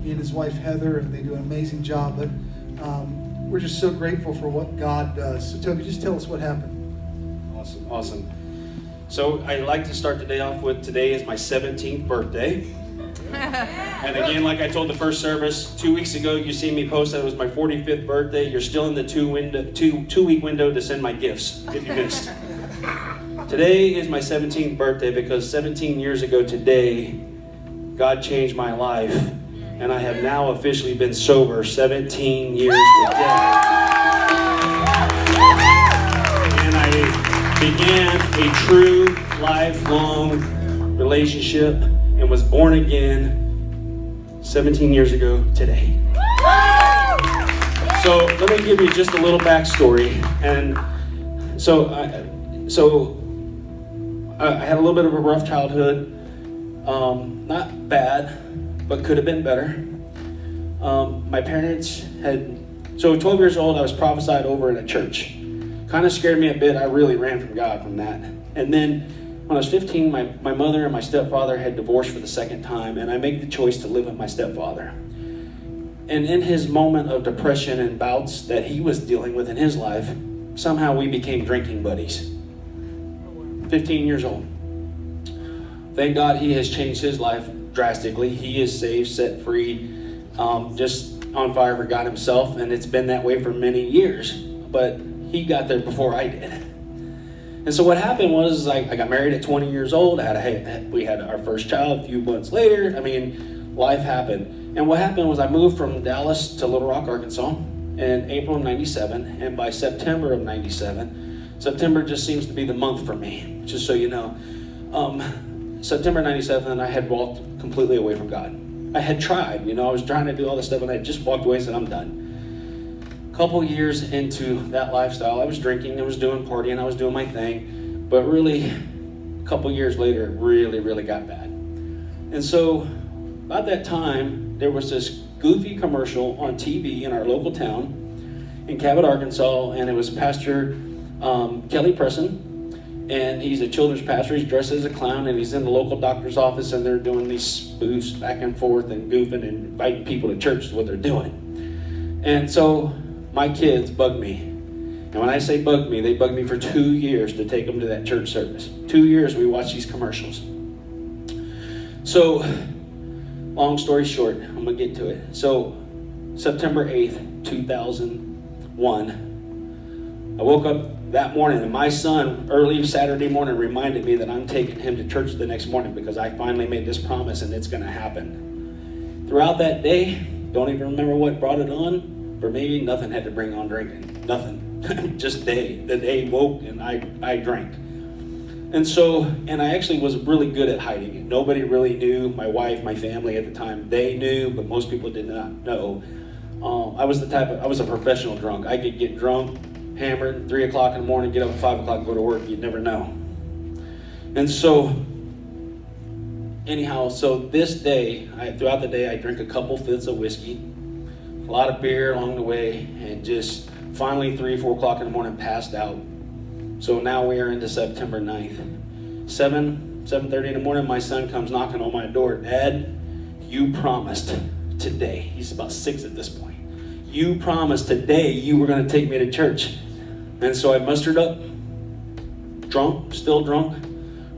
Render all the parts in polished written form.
He and his wife Heather, and they do an amazing job. But we're just so grateful for what God does. So Toby, just tell us what happened. Awesome. So I'd like to start the day off with, today is my 17th birthday. And again, like I told the first service, 2 weeks ago, you see me post that it was my 45th birthday. You're still in the two-week window to send my gifts, if you missed. Today is my 17th birthday because 17 years ago today, God changed my life. And I have now officially been sober 17 years today. And I began a true, lifelong relationship and was born again 17 years ago today. So let me give you just a little backstory. And so I had a little bit of a rough childhood. Not bad, but could have been better. My parents so 12 years old, I was prophesied over in a church. Kind of scared me a bit. I really ran from God from that. And then when I was 15, my mother and my stepfather had divorced for the second time, and I made the choice to live with my stepfather. And in his moment of depression and bouts that he was dealing with in his life, somehow we became drinking buddies. 15 years old. Thank God he has changed his life drastically. He is saved, set free, just on fire for God himself, and it's been that way for many years. But he got there before I did. And so what happened was I got married at 20 years old. We had our first child a few months later. I mean, life happened. And what happened was I moved from Dallas to Little Rock, Arkansas in April of 97. And by September of 97, September just seems to be the month for me, just so you know. September 97, I had walked completely away from God. I had tried, I was trying to do all this stuff, and I just walked away and said, I'm done. A couple years into that lifestyle, I was drinking, I was doing partying, I was doing my thing, but really, a couple years later, it really, really got bad. And so, about that time, there was this goofy commercial on TV in our local town in Cabot, Arkansas, and it was Pastor Kelly Preston. And he's a children's pastor. He's dressed as a clown, and he's in the local doctor's office, and they're doing these spoofs back and forth and goofing and inviting people to church is what they're doing. And so my kids bugged me. And when I say bugged me, they bugged me for 2 years to take them to that church service. 2 years we watched these commercials. So, long story short, I'm going to get to it. So, September 8th, 2001, I woke up that morning, and my son, early Saturday morning, reminded me that I'm taking him to church the next morning because I finally made this promise and it's going to happen. Throughout that day, don't even remember what brought it on. For me, nothing had to bring on drinking. Nothing. Just the day woke and I drank. And I actually was really good at hiding it. Nobody really knew. My wife, my family at the time, they knew, but most people did not know. I was a professional drunk. I could get drunk, hammered, 3 o'clock in the morning, get up at 5 o'clock, go to work. You'd never know. And so, anyhow, this day, throughout the day, I drink a couple fifths of whiskey, a lot of beer along the way, and just finally 3, 4 o'clock in the morning, passed out. So now we are into September 9th. 7:30 in the morning, my son comes knocking on my door. Dad, you promised today. He's about 6 at this point. You promised today you were going to take me to church. And so I mustered up, still drunk,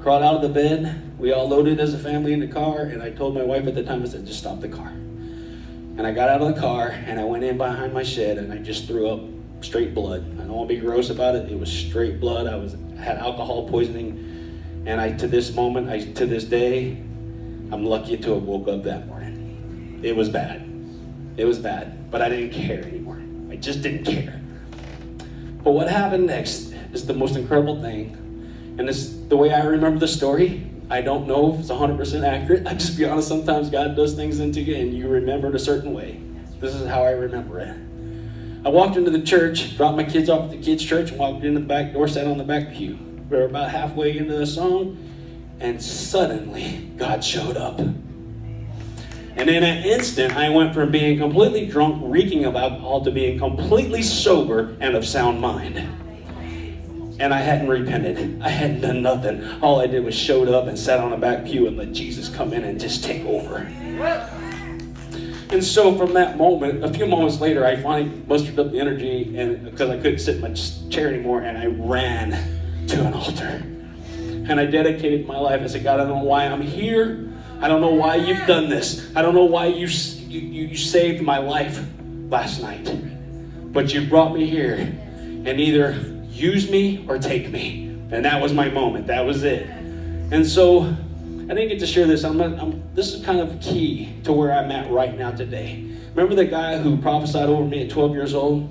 crawled out of the bed. We all loaded as a family in the car, and I told my wife at the time, I said, just stop the car. And I got out of the car, and I went in behind my shed, and I just threw up straight blood. I don't want to be gross about it. It was straight blood. I had alcohol poisoning, and to this day, I'm lucky to have woke up that morning. It was bad. It was bad, but I didn't care anymore. I just didn't care. But what happened next is the most incredible thing. And this, the way I remember the story, I don't know if it's 100% accurate. I just be honest, sometimes God does things into you and you remember it a certain way. This is how I remember it. I walked into the church, dropped my kids off at the kids' church, and walked into the back door, sat on the back pew. We were about halfway into the song, and suddenly God showed up. And in an instant, I went from being completely drunk, reeking of alcohol, to being completely sober and of sound mind. And I hadn't repented. I hadn't done nothing. All I did was showed up and sat on a back pew and let Jesus come in and just take over. And so from that moment, a few moments later, I finally mustered up the energy, and because I couldn't sit in my chair anymore, and I ran to an altar. And I dedicated my life. I said, God, I don't know why I'm here. I don't know why you've done this. I don't know why you saved my life last night. But you brought me here, and either use me or take me. And that was my moment. That was it. And so I didn't get to share this. This is kind of key to where I'm at right now today. Remember the guy who prophesied over me at 12 years old?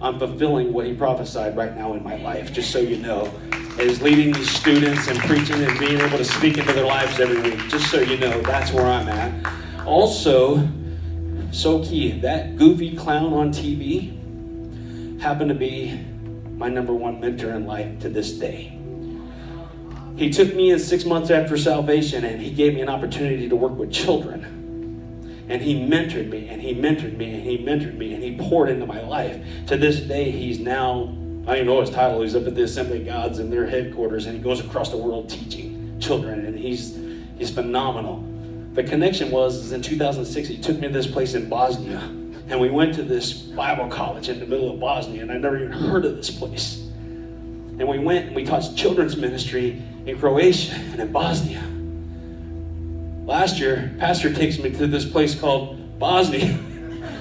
I'm fulfilling what he prophesied right now in my life, just so you know. Is leading these students and preaching and being able to speak into their lives every week. Just so you know, that's where I'm at. Also, so key, that goofy clown on TV happened to be my number one mentor in life to this day. He took me in 6 months after salvation, and he gave me an opportunity to work with children. And he mentored me, and he mentored me, and he mentored me, and he poured into my life. To this day, he's now, I don't even know his title, he's up at the Assembly of Gods in their headquarters, and he goes across the world teaching children, and he's phenomenal. The connection was in 2006, he took me to this place in Bosnia, and we went to this Bible college in the middle of Bosnia, and I never even heard of this place. And we went and we taught children's ministry in Croatia and in Bosnia. Last year, pastor takes me to this place called Bosnia.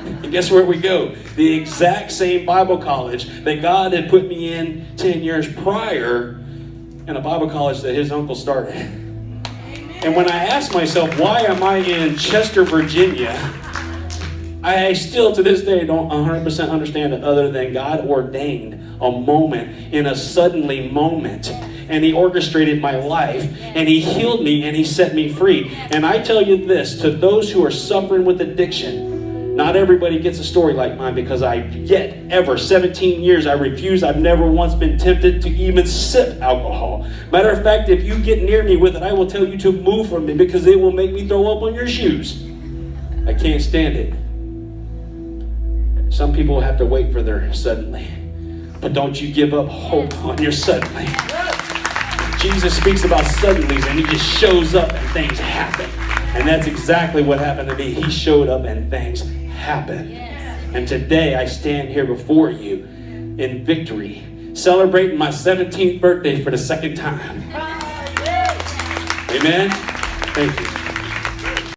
And guess where we go? The exact same Bible college that God had put me in 10 years prior, in a Bible college that his uncle started. And when I asked myself, why am I in Chester, Virginia? I still to this day don't 100% understand it, other than God ordained a moment in a suddenly moment. And he orchestrated my life, and he healed me, and he set me free. And I tell you this, to those who are suffering with addiction, not everybody gets a story like mine, because 17 years, I refuse. I've never once been tempted to even sip alcohol. Matter of fact, if you get near me with it, I will tell you to move from me, because it will make me throw up on your shoes. I can't stand it. Some people have to wait for their suddenly. But don't you give up hope on your suddenly. Jesus speaks about suddenlies, and he just shows up and things happen. And that's exactly what happened to me. He showed up and things happened. And today I stand here before you in victory, celebrating my 17th birthday for the second time. Amen? Thank you.